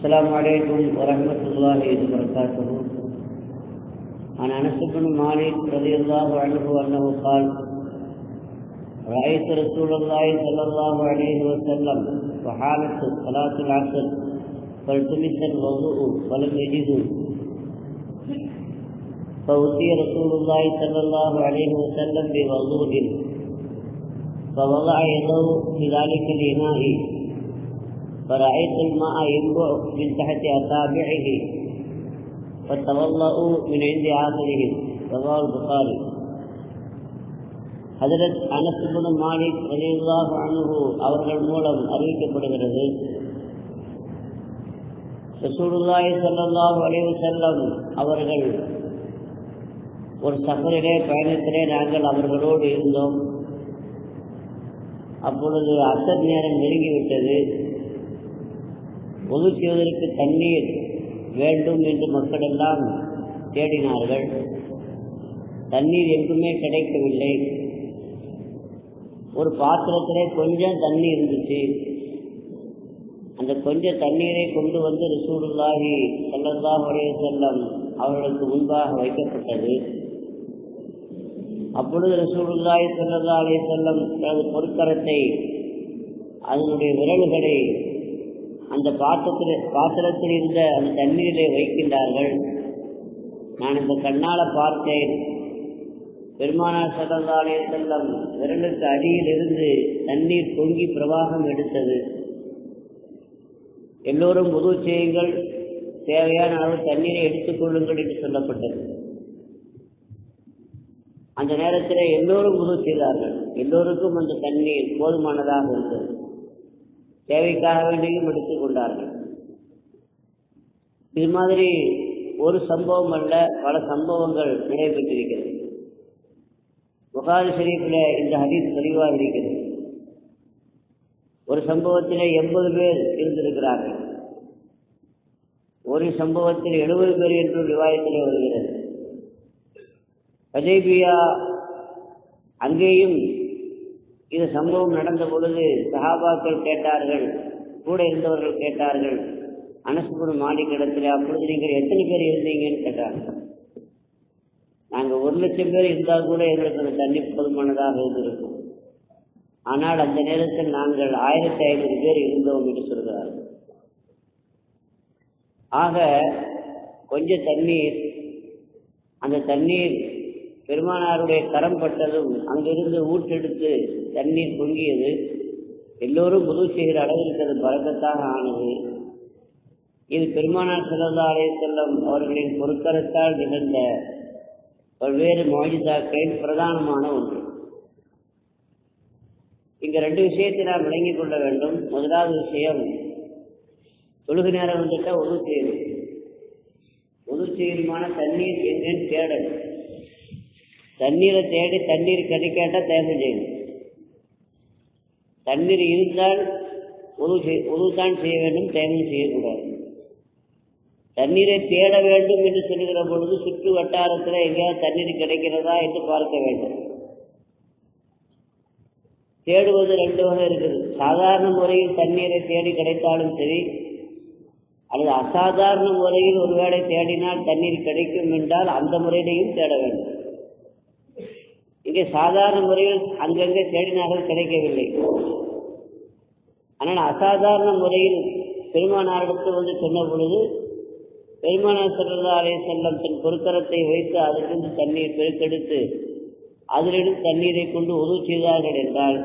السلام عليكم ورحمة الله وبركاته. عن أنس بن مالك رضي الله عنه أنه قال: رأيت رسول الله صلى الله عليه وسلم وحانت صلاة العصر فالتمس الوضوء فلم يجدوا فأتي رسول الله صلى الله عليه وسلم بوضوء فوضع يده في ذلك الإناء فرأيت الماء ينبع من تحت أصابعه فتوضأوا من عند آخرهم. رواه البخاري. ஹஜ்ரத் அனஸ் இப்னு மாலிக் ரலியல்லாஹு அன்ஹு அவர்கள் மூலம் அறிவிக்கப்படுகிறது, ரசூலுல்லாஹி ஸல்லல்லாஹு அலைஹி வஸல்லம் அவர்கள் ஒரு சஃபரிலே பயணத்திலே நாங்கள் அவர்களோடு இருந்தோம். அப்பொழுது அசர் நேரம் நெருங்கிவிட்டது. ஒது செய்வதற்கு தண்ணீர் வேண்டும் என்று மக்கள் எல்லாம் தேடினார்கள். தண்ணீர் எங்குமே கிடைக்கவில்லை. ஒரு பாத்திரத்திலே கொஞ்சம் தண்ணீர் இருந்துச்சு. அந்த கொஞ்சம் தண்ணீரை கொண்டு வந்து ரசூலுல்லாஹி ஸல்லல்லாஹு அலைஹி வஸல்லம் அவர்களுக்கு முன்பாக வைக்கப்பட்டது. அப்பொழுது ரசூலுல்லாஹி ஸல்லல்லாஹு அலைஹி வஸல்லம் தனது பொற்கரத்தை அதனுடைய விரல்களை அந்த பாத்திரத்தில் இருந்த அந்த தண்ணீரிலே வைக்கின்றார்கள். நான் இந்த கண்ணால் பார்த்தேன். பெருமானார் ஸல்லல்லாஹு அலைஹி வஸல்லம் விரலுக்கு அடியில் இருந்து தண்ணீர் பொங்கி பிரவாகம் எடுத்தது. எல்லோரும் வுது செய்யுங்கள், தேவையான அளவு தண்ணீரை எடுத்துக்கொள்ளுங்கள் என்று சொல்லப்பட்டது. அந்த நேரத்தில் எல்லோரும் வுது செய்தார்கள். எல்லோருக்கும் அந்த தண்ணீர் போதுமானதாக இருந்தது. தேவைக்காக வேண்டியும் எடுத்துக் கொண்டார்கள். இது மாதிரி ஒரு சம்பவம் அல்ல, பல சம்பவங்கள் நடைபெற்றிருக்கிறது. புகாரி ஷரீஃபில் இந்த ஹதீஸ் தெளிவாக இருக்கிறது. ஒரு சம்பவத்தில் 80 பேர் இருந்திருக்கிறார்கள். ஒரு சம்பவத்தில் 70 பேர் என்று ரிவாயத்திலே வருகிறது. ஹுதைபியா அங்கேயும் இது சம்பவம் நடந்த பொழுது சஹாபாக்கள் கேட்டார்கள், கூட இருந்தவர்கள் கேட்டார்கள், அனஸ் இப்னு மாலிக் இடத்துல, அப்பொழுது நீங்கள் எத்தனை பேர் இருந்தீங்கன்னு கேட்டார்கள். நாங்கள் 1,00,000 பேர் இருந்தால் கூட எங்களுக்கு அந்த தண்ணி போதுமானதாக இருந்திருக்கும். ஆனால் அந்த நேரத்தில் நாங்கள் 1500 பேர் இருந்தோம் என்று சொல்கிறார்கள். ஆக கொஞ்சம் தண்ணீர், அந்த தண்ணீர் பெருமானாருடைய கரம் பட்டதும் அங்கிருந்து ஊற்றெடுத்து தண்ணீர் பொங்கியது. எல்லோரும் வுது செய்கிற அளவிற்கு அது பரக்கத்தாக ஆனது. இது பெருமானார் ஸல்லல்லாஹு அலைஹி வஸல்லம் அவர்களின் பொற்கரத்தால் நிகழ்ந்த பல்வேறு முஅஜிசாக்களில் பிரதானமான ஒன்று. இங்க 2 விஷயத்தை நாம் விளங்கிக் கொள்ள வேண்டும். முதலாவது விஷயம், தொழுகை நேரம் வந்துட்டா வுது செய்யணும். வுது செய்யணுமான தண்ணீர் எங்கேன்னு தேடணும். தண்ணீரை தேடி தண்ணீர் கிடைக்காட்டா தயமம் செய்யணும். தண்ணீர் இருந்தால் வுது தான் செய்ய வேண்டும், தயமம் செய்யக்கூடாது. தண்ணீரை தேட வேண்டும் என்று சொல்லுகிற பொழுது சுற்று வட்டாரத்தில் எங்கேயாவது தண்ணீர் கிடைக்கிறதா என்று பார்க்க வேண்டும். தேடுவது 2 வகை இருக்குது. சாதாரண முறையில் தண்ணீரை தேடி கிடைத்தாலும் சரி, அல்லது அசாதாரண முறையில் ஒருவேளை தேடினால் தண்ணீர் கிடைக்கும் என்றால் அந்த முறையிலையும் தேட வேண்டும். இங்கே சாதாரண முறையில் அங்கங்கே தேடினார்கள், கிடைக்கவில்லை. ஆனால் அசாதாரண முறையில் பெருமானாரிடத்தில் வந்து சொன்ன பொழுது பெருமானார் ஸல்லல்லாஹு அலைஹி வஸல்லம் தன் பொற்கரத்தை வைத்து அதிலிருந்து தண்ணீர் பெருக்கெடுத்து அதிலிருந்து தண்ணீரை கொண்டு வுது செய்தார்கள் என்றால்,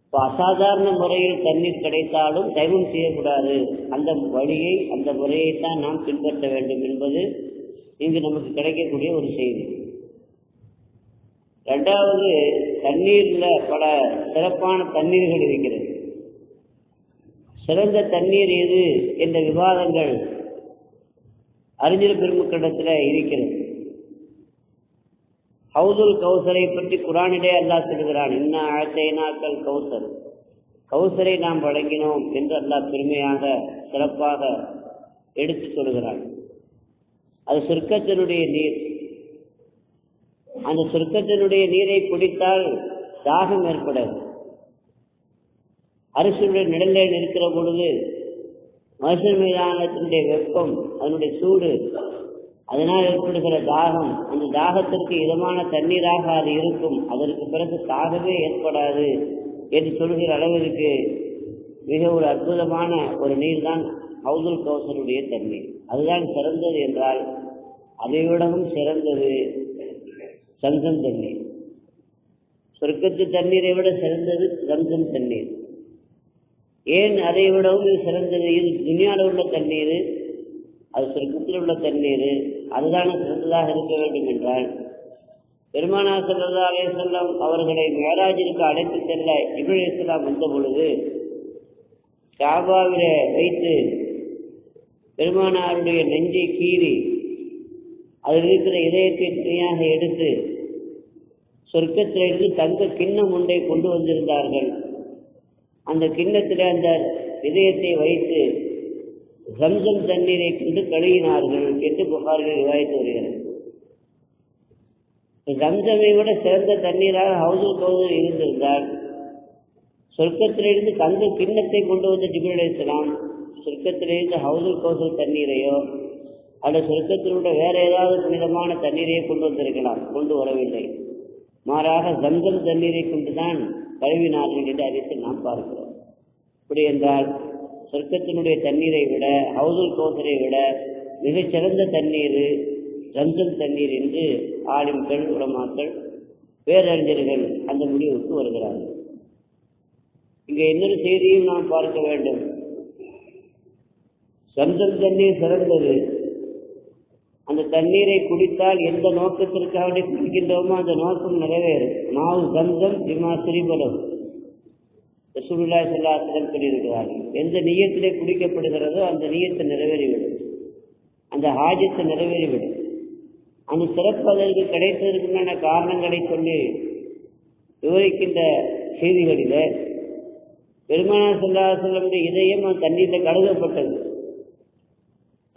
இப்போ அசாதாரண முறையில் தண்ணீர் கிடைத்தாலும் தயமம் செய்யக்கூடாது. அந்த வழியை, அந்த முறையைத்தான் நாம் பின்பற்ற வேண்டும் என்பது இங்கு நமக்கு கிடைக்கக்கூடிய ஒரு செய்தி. 2வது, தண்ணீரில் பல சிறப்பான தண்ணீர்கள் இருக்கிறது. சிறந்த தண்ணீர் எது என்ற விவாதங்கள் அறிஞர் பெருமக்களிடத்தில் இருக்கிறது. ஹவுதுல் கௌசரை பற்றி குர்ஆனிலே அல்லாஹ் சொல்கிறான், இன்னா அஅதைனாக்கல் கௌசர், கௌசரை நாம் வழங்கினோம் என்று அல்லாஹ் பெருமையாக சிறப்பாக எடுத்து சொல்கிறான். அது சொர்க்கத்தினுடைய நீர். அந்த சொர்க்கத்தினுடைய நீரை குடித்தால் தாகம் ஏற்படாது. அரசுடைய நிழலில் இருக்கிற பொழுது மகசூல் மைதானத்தினுடைய வெப்பம், அதனுடைய சூடு, அதனால் ஏற்படுகிற தாகம், அந்த தாகத்திற்கு இதமான தண்ணீராக அது இருக்கும். அதற்கு பிறகு தாகவே ஏற்படாது என்று சொல்கிற அளவிற்கு மிக ஒரு அற்புதமான ஒரு நீர் தான் ஹவுதுல் கௌசருடைய தண்ணீர். அதுதான் சிறந்தது என்றால் அதைவிடவும் சிறந்தது சம்சம் தண்ணீர். சொர்க்கத்து தண்ணீரை விட சிறந்தது சம்சம் தண்ணீர். ஏன் அதை விடவும் இது சிறந்தது? இது துனியாவில் உள்ள தண்ணீர், அது சொர்க்கத்தில் உள்ள தண்ணீர், அதுதான சிறந்ததாக இருக்க வேண்டும் என்றால் பெருமானார் ஸல்லல்லாஹு அலைஹி வஸல்லம் அவர்களை மிஅராஜிற்கு அழைத்து செல்ல ஜிப்ரீல் அலைஹிஸ்ஸலாம் வந்த பொழுது காபாவிலே வைத்து பெருமானாருடைய நெஞ்சை கீறி அதில் இருக்கிற இதயத்தை துணியாக எடுத்து சொர்க்கத்திலிருந்து தங்க கிண்ணம் ஒன்றை கொண்டு வந்திருந்தார்கள். அந்த கிண்ணத்தில் அந்த இதயத்தை வைத்து சம்சம் தண்ணீரை கொண்டு கழுவினார்கள் என்று புகார்கள் ரிவாயத்து வருகிறது. சம்சமை விட சிறந்த தண்ணீராக ஹவுதுல் கௌசர் இருந்திருந்தால் சொர்க்கத்திலிருந்து தங்க கிண்ணத்தை கொண்டு வந்த ஜிப்ரீல் அலைஹிஸ்ஸலாம் சொர்க்கத்திலிருந்து ஹவுதுல் கௌசர் தண்ணீரையோ அல்லது சொர்க்கத்திலுள்ள வேற ஏதாவது புனிதமான தண்ணீரையோ கொண்டு வந்திருக்கலாம், கொண்டு வரவில்லை. மாறாக சம்சம் தண்ணீரை கொண்டுதான் கழுவினார்கள் என்ற அறிவித்தை நாம் பார்க்கிறோம். இப்படி என்றால் சொர்க்கத்தினுடைய தண்ணீரை விட ஹவுதுல் கௌசரை விட மிகச்சிறந்த தண்ணீர் சம்சம் தண்ணீர் என்று ஆலிம்கள், உலமாக்கள், பேரறிஞர்கள் அந்த முடிவுக்கு வருகிறார்கள். இங்கே இன்னொரு செய்தியும் நாம் பார்க்க வேண்டும். சம்சம் தண்ணீர் சிறந்தது. அந்த தண்ணீரை குடித்தால் எந்த நோக்கத்திற்காக குடிக்கின்றோமோ அந்த நோக்கம் நிறைவேறும். மாவு சம்சம் பிமா சிறிபலம் ரசூலுல்லாஹி ஸல்லல்லாஹு அலைஹி வஸல்லம் சொல்லியிருக்கிறார்கள். எந்த நியத்திலே குடிக்கப்படுகிறதோ அந்த நியத்தை நிறைவேறிவிடும், அந்த ஹாஜத்தை நிறைவேறிவிடும். அந்த சிறப்பு அதற்கு கிடைத்ததற்குண்டான காரணங்களை சொல்லி விவரிக்கின்ற செய்திகளில் பெருமானார் ஸல்லல்லாஹு அலைஹி வஸல்லம் இதயம் அந்த தண்ணீரில் கழுகப்பட்டது.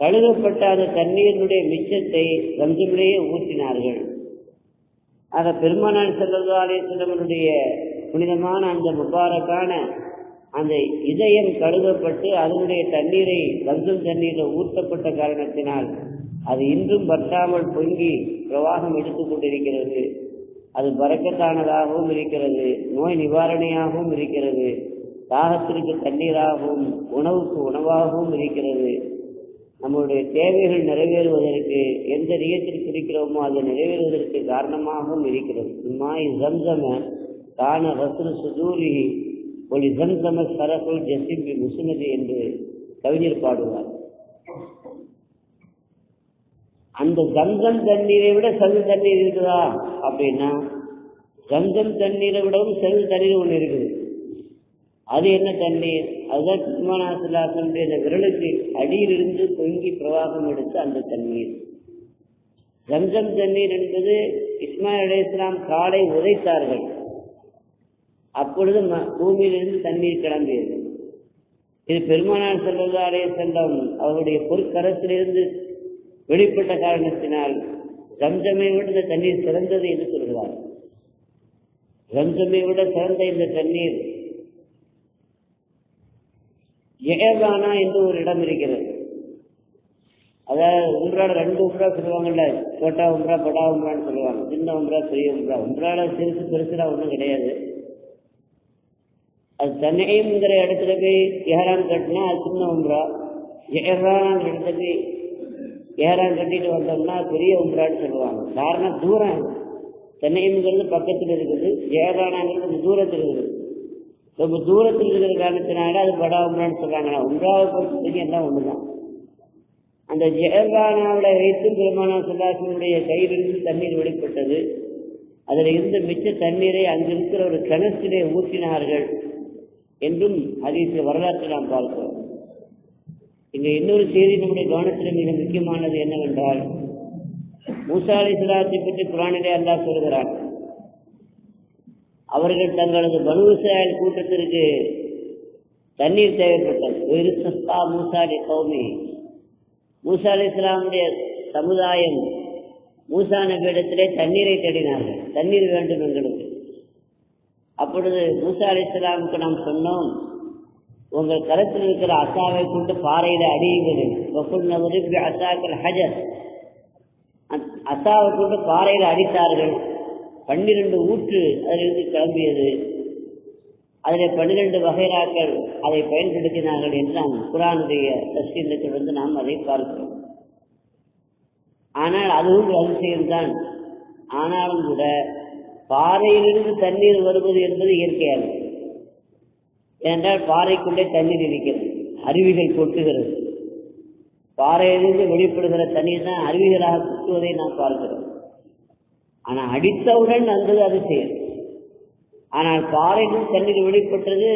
கழுகப்பட்ட அந்த தண்ணீருடைய மிச்சத்தை சம்சமிலேயே ஊற்றினார்கள். ஆக பெருமானார் ஸல்லல்லாஹு அலைஹி வஸல்லம் புனிதமான அந்த முபாரக்கான அந்த இதயம் கழுகப்பட்டு அதனுடைய தண்ணீரை சம்சம் தண்ணீரில் ஊற்றப்பட்ட காரணத்தினால் அது இன்றும் வற்றாமல் பொங்கி பிரவாகம் எடுத்துக் கொண்டிருக்கிறது. அது பரக்கத்தானதாகவும் இருக்கிறது, நோய் நிவாரணையாகவும் இருக்கிறது, தாகத்திற்கு தண்ணீராகவும் உணவுக்கு உணவாகவும் இருக்கிறது. நம்முடைய தேவைகள் நிறைவேறுவதற்கு எந்த நியத்தில் குடிக்கிறோமோ அது நிறைவேறுவதற்கு காரணமாகவும் இருக்கிறது. மாய் சம்சம கான ரசூல் சுதூரி ஒளி சம்சம சரகுல் ஜசிபி முஸ்னதி என்று கவிஞர் பாடுவார். அந்த சம்சம் தண்ணீரை விட செல் தண்ணீர் இருக்குதா அப்படின்னா சம்சம் தண்ணீரை விடவும் செல் தண்ணீர் ஒன்று இருக்குது. அது என்ன தண்ணீர்? அதுதான் பெருமானார் ஸல்லல்லாஹு அலைஹி வஸல்லம் இந்த விரலுக்கு அடியிலிருந்து பொங்கி பிரவாகம் எடுத்த அந்த தண்ணீர். சம்சம் தண்ணீர் என்பது இஸ்மாயில் அலைஹிஸ்ஸலாம் காலை உதைத்தார்கள், அப்பொழுது பூமியிலிருந்து தண்ணீர் கிளம்பியது. இது பெருமானார் ஸல்லல்லாஹு அலைஹி வஸல்லம் அவருடைய பொற்கரத்திலிருந்து வெளிப்பட்ட காரணத்தினால் சம்சமை விட இந்த தண்ணீர் சிறந்தது என்று சொல்கிறார். சம்சமை விட சிறந்த இந்த தண்ணீர் ஜெயபானா என்று ஒரு இடம் இருக்கிறது. அதாவது உம்ரால 2 உம்ரா சொல்லுவாங்கல்ல, சோட்டா உம்ரா படா உம்ரான்னு சொல்லுவாங்க. சின்ன உம்ரா பெரிய உம்ரா. உம்ரால சிறுசு பெருசுலாம் ஒன்றும் கிடையாது. அது தன்னைங்கிற இடத்துல போய் ஏஹராம் கட்டினா அது சின்ன உம்ரா. ஏஹரான் இடத்துல போய் ஏஹராம் கட்டிட்டு வந்தோம்னா பெரிய உம்ரான்னு சொல்லுவாங்க. காரணம் தூரம். தன்னைங்கிறது பக்கத்தில் இருக்குது, ஏஹரானாங்கிறது தூரத்தில் இருக்குது. ரொம்ப தூரத்தில் இருக்கிற காரணத்தினால அது படா உம்ரான்னு சொல்றாங்கன்னா உம்ராவை பொறுத்தவரைக்கும் எல்லாம் ஒண்ணுதான். அந்த ஜெயர்வானாவில் வைத்து பெருமானார் ஸல்லல்லாஹு அலைஹி வஸல்லம் கையிலிருந்து தண்ணீர் வெளிப்பட்டது. அதில் இருந்த மிச்ச தண்ணீரை அங்கிருக்கிற ஒரு கிணற்றிலே ஊற்றினார்கள் என்றும் ஹதீஸ் வரலாற்றை நாம் பார்க்கிறோம். இங்கே இன்னொரு செய்தி நம்முடைய கவனத்தில் மிக முக்கியமானது என்னவென்றால், மூசா அலைஹிஸ்ஸலாத்தை பற்றி குர்ஆனிலே அல்லாஹ் சொல்கிறார். அவர்கள் தங்களது பனு இஸ்ராயீல் கூட்டத்திற்கு தண்ணீர் தேவைப்பட்டது. மூசா கௌமி, மூசா அலைஹிஸ்ஸலாமுடைய சமுதாயம் மூசா நபியிடத்திலே தண்ணீரை தேடினார்கள். தண்ணீர் வேண்டும் எங்களுக்கு. அப்பொழுது மூசா அலைஹிஸ்ஸலாமுக்கு நாம் சொன்னோம், உங்கள் கரத்தில் இருக்கிற அசாவை கொண்டு பாறையில அடியுங்கள். அசாக்கள் ஹஜர், அசாவை கொண்டு பாறையில அடித்தார்கள். 12 ஊற்று அதிலிருந்து கிளம்பியது. அதில் 12 வகைராக்கள் அதை பயன்படுத்தினார்கள் என்று நாம் குர்ஆனுடைய தஃசீரில் நாம் அதை பார்க்கிறோம். ஆனால் அதுவும் அதிசயம்தான். ஆனாலும் கூட பாறையிலிருந்து தண்ணீர் வருவது என்பது இயற்கையாகும். ஏனென்றால் பாறைக்குள்ளே தண்ணீர் இருக்கிறது, அருவிகள் கொட்டுகிறது. பாறையிலிருந்து வெளிப்படுகிற தண்ணீர் தான் அருவிகளாக கொட்டுவதை நாம் பார்க்கிறோம். ஆனால் அடித்தவுடன் வந்தது அதிசயம். ஆனால் பாறையிலும் தண்ணீர் வெளிப்பட்டது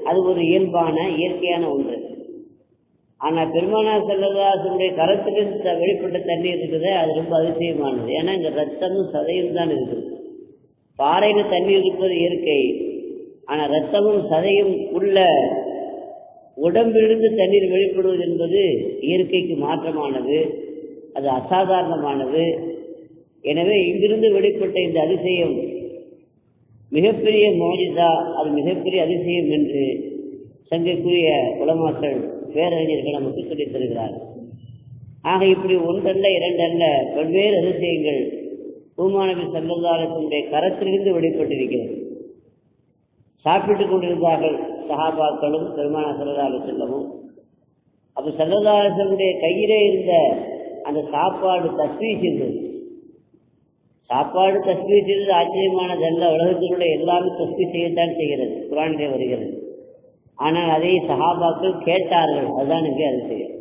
அது ஒரு இயல்பான இயற்கையான ஒன்று. ஆனால் பெருமானார் ஸல்லல்லாஹு அலைஹி வஸல்லம் கரத்திலிருந்து வெளிப்பட்ட தண்ணீர் இருக்குது, அது ரொம்ப அதிசயமானது. ஏன்னா இந்த ரத்தமும் சதையும் தான் இருக்குது. பாறையில் தண்ணீர் இருப்பது இயற்கை. ஆனால் ரத்தமும் சதையும் உள்ள உடம்பிலிருந்து தண்ணீர் வெளிப்படுவது என்பது இயற்கைக்கு மாற்றமானது, அது அசாதாரணமானது. எனவே இங்கிருந்து வெளிப்பட்ட இந்த அதிசயம் மிகப்பெரிய மோஜிசா, அது மிகப்பெரிய அதிசயம் என்று சங்கைக்குரிய உலமாக்கள் பேரறிஞர்கள் நமக்கு சொல்லித் தருகிறார்கள். ஆக இப்படி ஒன்றல்ல இரண்டல்ல பல்வேறு அதிசயங்கள் நபி ஸல்லல்லாஹு அலைஹி வஸல்லம் கரத்திலிருந்து வெளிப்பட்டிருக்கிறது. சாப்பிட்டுக் கொண்டிருந்தார்கள் சஹாபாக்களும் பெருமானார் ஸல்லல்லாஹு அலைஹி வஸல்லமும். அப்போ ஸல்லல்லாஹு அலைஹி வஸல்லம் கையிலே இருந்த அந்த சாப்பாடு தஸ்பீஹ் செய்தது. சாப்பாடு தஸ்பீஹ் செய்தது ஆச்சரியமானதல்ல. உலகத்தினுடைய எல்லாமே தஸ்பீஹ் செய்யத்தான் செய்கிறது, குர்ஆனிலே வருகிறது. ஆனால் அதை சஹாபாக்கள் கேட்டார்கள், அதுதான் இங்கே அதிசயம்.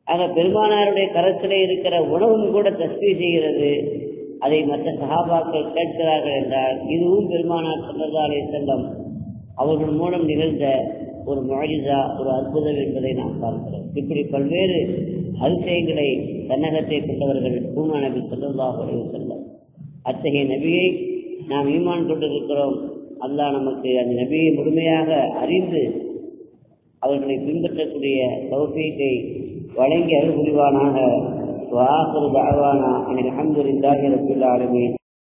ஆக பெருமானாருடைய கரத்திலே இருக்கிற உணவும் கூட தஸ்பீஹ் செய்கிறது. அதை மற்ற சஹாபாக்கள் கேட்கிறார்கள் என்றால் இதுவும் பெருமானார் ஸல்லல்லாஹு அலைஹி வஸல்லம் அவர்கள் மூலம் நிகழ்ந்த ஒரு முஅஜிஸா, ஒரு அற்புதம் என்பதை நாம் பார்க்கிறோம். இப்படி பல்வேறு அதிசயங்களை தன்னகத்தை கொண்டவர்கள் நபி ஸல்லல்லாஹு அலைஹி வஸல்லம். அத்தகைய நபியை நாம் ஈமான் கொண்டிருக்கிறோம். அல்லாஹ் நமக்கு அந்த நபியை முழுமையாக அறிந்து அவர்களை பின்பற்றக்கூடிய தௌஃபீக்கை வழங்கி அருள் புரிவானாக. وآخر دعوانا أن الحمد لله رب العالمين.